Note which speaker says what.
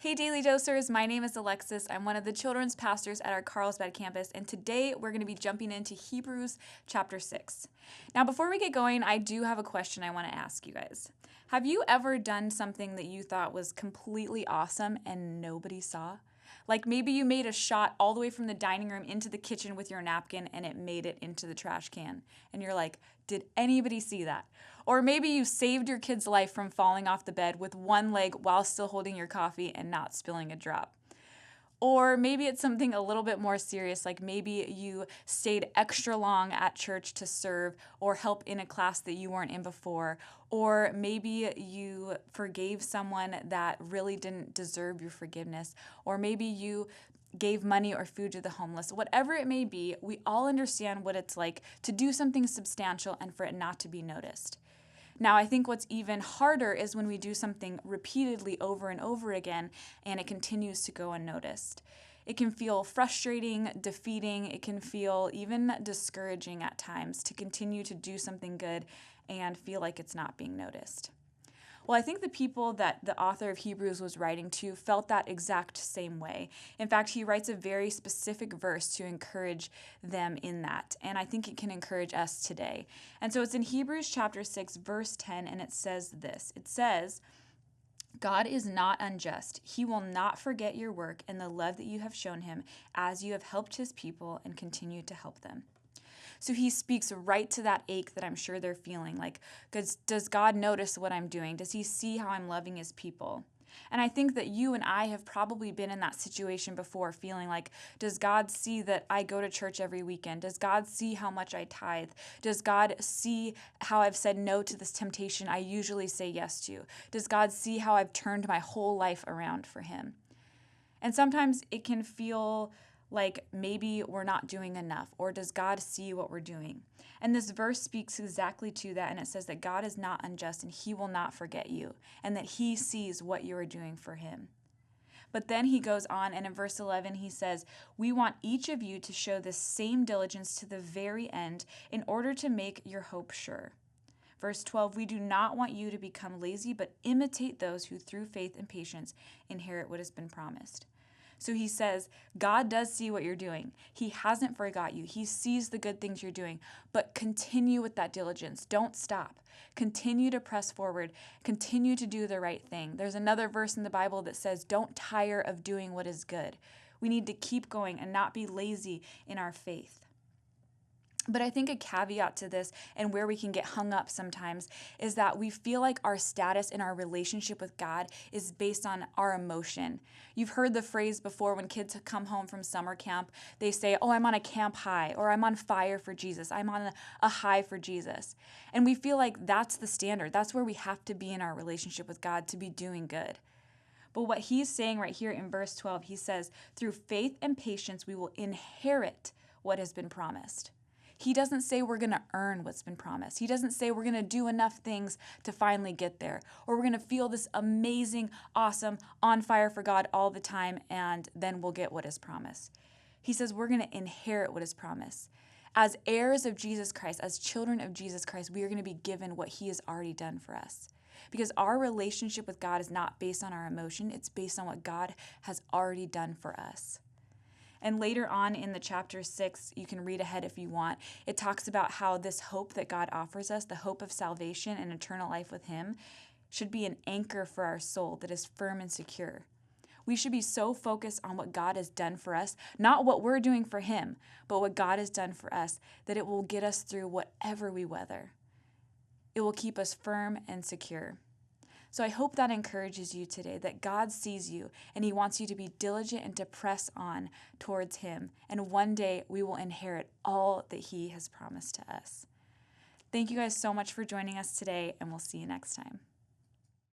Speaker 1: Hey Daily Dosers, my name is Alexis. I'm one of the children's pastors at our Carlsbad campus, and today we're going to be jumping into Hebrews chapter 6. Now, before we get going, I do have a question I want to ask you guys. Have you ever done something that you thought was completely awesome and nobody saw? Like maybe you made a shot all the way from the dining room into the kitchen with your napkin and it made it into the trash can. And you're like, did anybody see that? Or maybe you saved your kid's life from falling off the bed with one leg while still holding your coffee and not spilling a drop. Or maybe it's something a little bit more serious, like maybe you stayed extra long at church to serve or help in a class that you weren't in before. Or maybe you forgave someone that really didn't deserve your forgiveness. Or maybe you gave money or food to the homeless. Whatever it may be, we all understand what it's like to do something substantial and for it not to be noticed. Now, I think what's even harder is when we do something repeatedly over and over again and it continues to go unnoticed. It can feel frustrating, defeating, it can feel even discouraging at times to continue to do something good and feel like it's not being noticed. Well, I think the people that the author of Hebrews was writing to felt that exact same way. In fact, he writes a very specific verse to encourage them in that, and I think it can encourage us today. And so it's in Hebrews chapter 6, verse 10, and it says this. It says, God is not unjust. He will not forget your work and the love that you have shown him as you have helped his people and continue to help them. So he speaks right to that ache that I'm sure they're feeling. Like, does God notice what I'm doing? Does he see how I'm loving his people? And I think that you and I have probably been in that situation before, feeling like, does God see that I go to church every weekend? Does God see how much I tithe? Does God see how I've said no to this temptation I usually say yes to? Does God see how I've turned my whole life around for him? And sometimes it can feel like maybe we're not doing enough, or does God see what we're doing? And this verse speaks exactly to that, and it says that God is not unjust and he will not forget you, and that he sees what you are doing for him. But then he goes on, and in verse 11 he says, we want each of you to show the same diligence to the very end in order to make your hope sure. Verse 12, we do not want you to become lazy, but imitate those who through faith and patience inherit what has been promised. So he says, God does see what you're doing. He hasn't forgot you. He sees the good things you're doing, but continue with that diligence. Don't stop. Continue to press forward. Continue to do the right thing. There's another verse in the Bible that says, don't tire of doing what is good. We need to keep going and not be lazy in our faith. But I think a caveat to this, and where we can get hung up sometimes, is that we feel like our status in our relationship with God is based on our emotion. You've heard the phrase before when kids come home from summer camp, they say, oh, I'm on a camp high, or I'm on fire for Jesus. I'm on a high for Jesus. And we feel like that's the standard. That's where we have to be in our relationship with God to be doing good. But what he's saying right here in verse 12, he says, through faith and patience, we will inherit what has been promised. He doesn't say we're going to earn what's been promised. He doesn't say we're going to do enough things to finally get there, or we're going to feel this amazing, awesome, on fire for God all the time, and then we'll get what is promised. He says we're going to inherit what is promised. As heirs of Jesus Christ, as children of Jesus Christ, we are going to be given what he has already done for us. Because our relationship with God is not based on our emotion, it's based on what God has already done for us. And later on in the chapter 6, you can read ahead if you want, it talks about how this hope that God offers us, the hope of salvation and eternal life with him, should be an anchor for our soul that is firm and secure. We should be so focused on what God has done for us, not what we're doing for him, but what God has done for us, that it will get us through whatever we weather. It will keep us firm and secure. So I hope that encourages you today, that God sees you and he wants you to be diligent and to press on towards him. And one day we will inherit all that he has promised to us. Thank you guys so much for joining us today, and we'll see you next time.